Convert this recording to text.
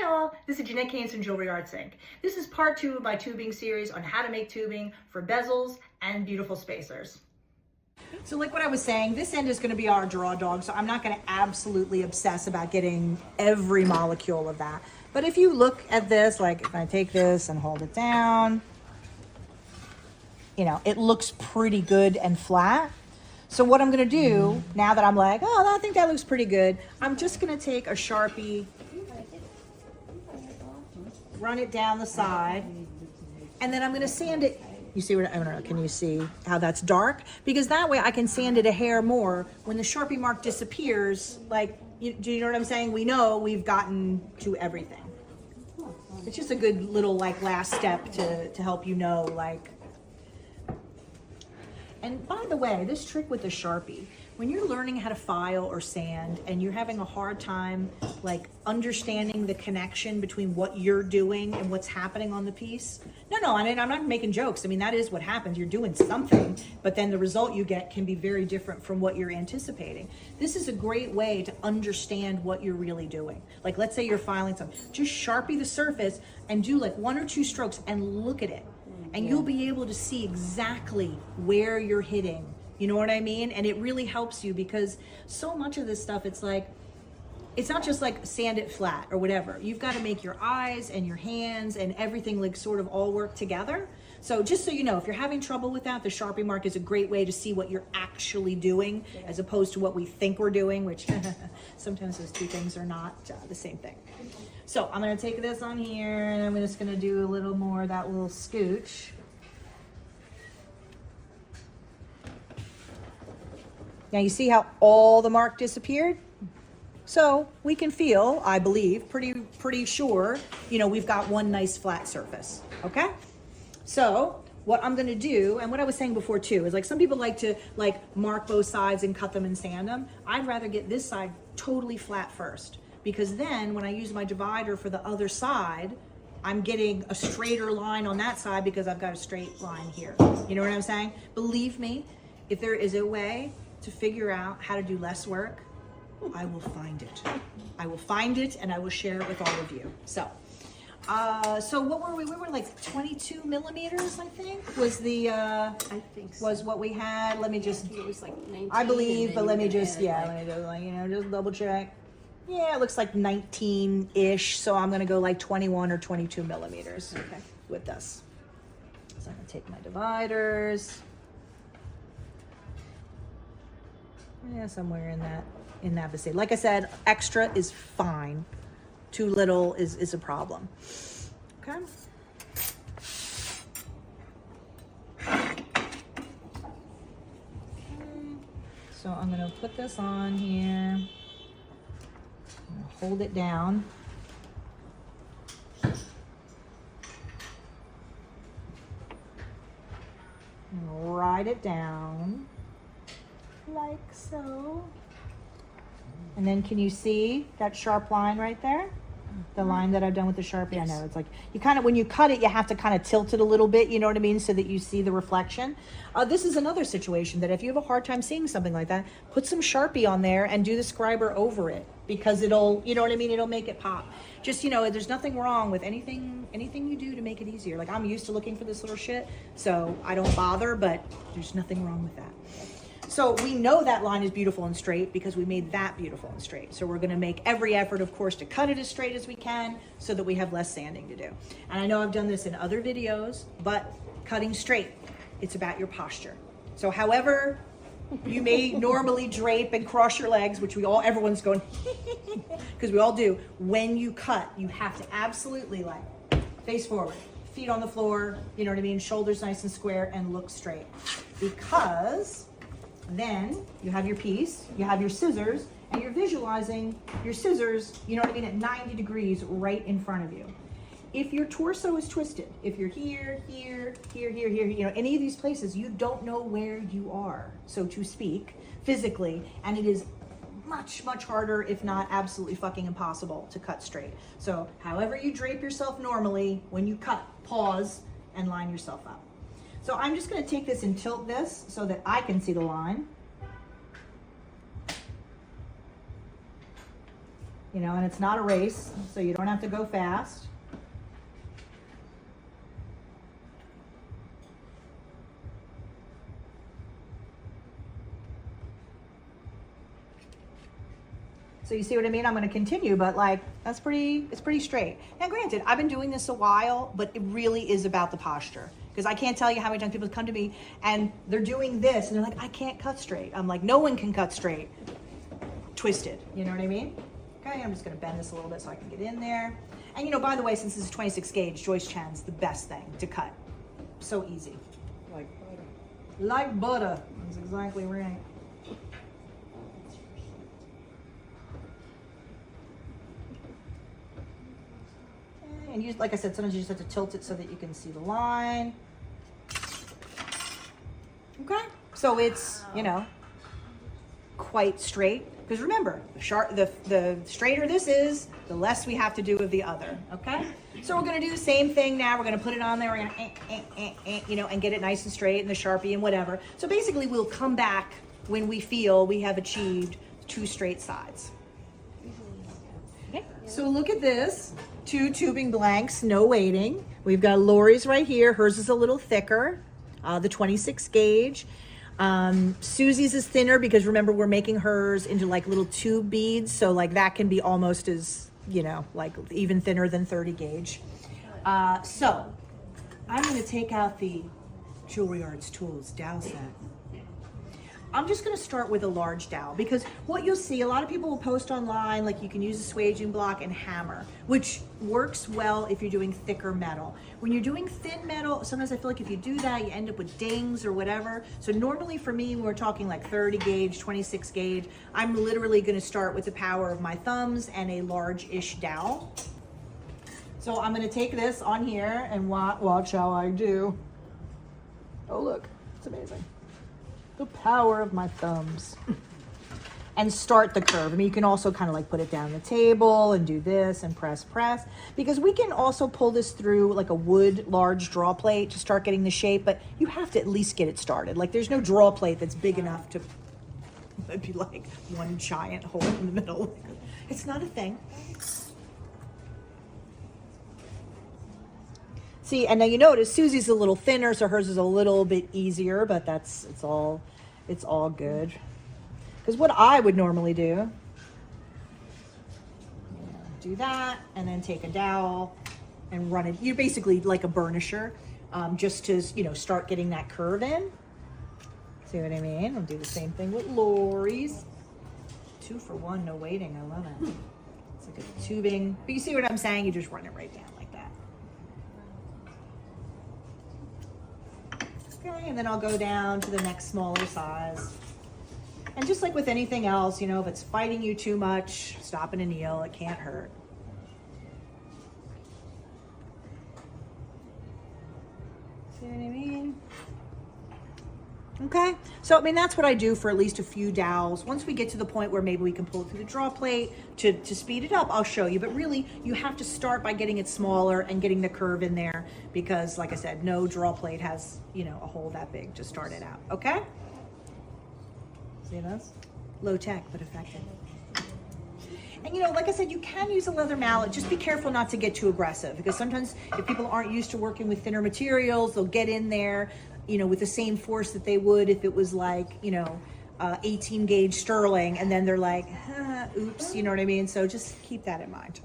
Hi all, this is Jeanette Keynes from Jewelry Arts Inc. This is part 2 of my tubing series on how to make tubing for bezels and beautiful spacers. So like what I was saying, this end is going to be our draw dog, so I'm not going to absolutely obsess about getting every molecule of that. But if you look at this, like if I take this and hold it down, you know, it looks pretty good and flat. So what I'm going to do, now that I'm like, oh, I think that looks pretty good, I'm just going to take a Sharpie, run it down the side, and then I'm going to sand it. You see what, I don't know, can you see how that's dark? Because that way I can sand it a hair more. When the Sharpie mark disappears, like, do you know what I'm saying? We know we've gotten to everything. It's just a good little like last step to help you know, like. And by the way, this trick with the Sharpie, when you're learning how to file or sand and you're having a hard time like understanding the connection between what you're doing and what's happening on the piece. No, I mean, I'm not making jokes. I mean, that is what happens. You're doing something, but then the result you get can be very different from what you're anticipating. This is a great way to understand what you're really doing. Like, let's say you're filing something, just Sharpie the surface and do like 1 or 2 strokes and look at it. And you'll be able to see exactly where you're hitting. You know what I mean? And it really helps you because so much of this stuff, it's like, it's not just like sand it flat or whatever. You've got to make your eyes and your hands and everything like sort of all work together. So just so you know, if you're having trouble with that, the Sharpie mark is a great way to see what you're actually doing as opposed to what we think we're doing, which sometimes those two things are not the same thing. So I'm going to take this on here and I'm just going to do a little more of that little scooch. Now you see how all the mark disappeared? So we can feel, I believe, pretty sure, you know, we've got one nice flat surface, okay? So what I'm gonna do, and what I was saying before too, is like some people like to like mark both sides and cut them and sand them. I'd rather get this side totally flat first, because then when I use my divider for the other side, I'm getting a straighter line on that side because I've got a straight line here. You know what I'm saying? Believe me, if there is a way to figure out how to do less work, I will find it. I will find it and I will share it with all of you. So what were we? We were like 22 millimeters, I think, was the, I think so. was what we had. Let me just, It was like 19. I believe, but let me just, yeah. let me do like, you know, just double check. Yeah, it looks like 19-ish. So I'm gonna go like 21 or 22 millimeters Okay. with this. So I'm gonna take my dividers. Yeah, somewhere in that vicinity. Like I said, extra is fine. Too little is a problem. Okay. So I'm gonna put this on here. I'm gonna hold it down. And ride it down. Like so. And then can you see that sharp line right there? The line that I've done with the Sharpie? Yes. I know, it's like, you kind of, when you cut it, you have to kind of tilt it a little bit, you know what I mean? So that you see the reflection. This is another situation that if you have a hard time seeing something like that, put some Sharpie on there and do the scriber over it, because it'll, you know what I mean? It'll make it pop. Just, you know, there's nothing wrong with anything you do to make it easier. Like, I'm used to looking for this little shit, so I don't bother, but there's nothing wrong with that. So we know that line is beautiful and straight because we made that beautiful and straight. So we're gonna make every effort, of course, to cut it as straight as we can so that we have less sanding to do. And I know I've done this in other videos, but cutting straight, it's about your posture. So however you may normally drape and cross your legs, which everyone's going, because we all do, when you cut, you have to absolutely like face forward, feet on the floor, you know what I mean? Shoulders nice and square and look straight. Because then you have your piece, you have your scissors, and you're visualizing your scissors, you know what I mean, at 90 degrees right in front of you. If your torso is twisted, if you're here, you know, any of these places, you don't know where you are, so to speak, physically, and it is much, much harder, if not absolutely fucking impossible to cut straight. So however you drape yourself normally, when you cut, pause and line yourself up. So I'm just going to take this and tilt this so that I can see the line. you know, and it's not a race, so you don't have to go fast. So you see what I mean? I'm going to continue, but like, it's pretty straight. Now granted, I've been doing this a while, but it really is about the posture. Because I can't tell you how many times people come to me and they're doing this and they're like, I can't cut straight. I'm like, no one can cut straight. Twisted, you know what I mean? Okay, I'm just going to bend this a little bit so I can get in there. And you know, by the way, since this is 26 gauge, Joyce Chan's the best thing to cut. So easy. Like butter. Like butter. That's exactly right. And you, like I said, sometimes you just have to tilt it so that you can see the line. Okay, so it's, you know, quite straight. Because remember, the straighter this is, the less we have to do of the other. Okay, so we're gonna do the same thing now. We're gonna put it on there. We're gonna, you know, and get it nice and straight, and the Sharpie and whatever. So basically, we'll come back when we feel we have achieved 2 straight sides. Okay, so look at this. 2 tubing blanks, no weighting. We've got Lori's right here. Hers is a little thicker, the 26 gauge. Susie's is thinner because remember we're making hers into like little tube beads. So like that can be almost as, you know, like even thinner than 30 gauge. So I'm going to take out the Jewelry Arts Tools dowel set. I'm just going to start with a large dowel because what you'll see, a lot of people will post online, like you can use a swaging block and hammer, which works well if you're doing thicker metal. When you're doing thin metal, sometimes I feel like if you do that, you end up with dings or whatever. So normally for me, when we're talking like 30 gauge, 26 gauge, I'm literally going to start with the power of my thumbs and a large-ish dowel. So I'm going to take this on here and watch how I do. Oh, look, it's amazing. The power of my thumbs. And start the curve. I mean, you can also kind of like put it down the table and do this and press, because we can also pull this through like a wood large draw plate to start getting the shape, but you have to at least get it started. Like there's no draw plate that's big enough to be like one giant hole in the middle. It's not a thing. See, and now you notice Susie's a little thinner, so hers is a little bit easier, but it's all good. Because what I would normally do that, and then take a dowel and run it. You're basically like a burnisher, just to, you know, start getting that curve in. See what I mean? I'll do the same thing with Lori's. 2 for 1, no waiting. I love it. It's like a tubing, but you see what I'm saying? You just run it right down like that. Okay, and then I'll go down to the next smaller size. And just like with anything else, you know, if it's fighting you too much, stop and kneel. It can't hurt. See what I mean? Okay, so I mean, that's what I do for at least a few dowels. Once we get to the point where maybe we can pull it through the draw plate to speed it up, I'll show you. But really, you have to start by getting it smaller and getting the curve in there because, like I said, no draw plate has, you know, a hole that big to start it out, okay? See this? Low tech, but effective. And you know, like I said, you can use a leather mallet. Just be careful not to get too aggressive because sometimes if people aren't used to working with thinner materials, they'll get in there, you know, with the same force that they would if it was like, you know, 18 gauge sterling, and then they're like, oops, you know what I mean? So just keep that in mind.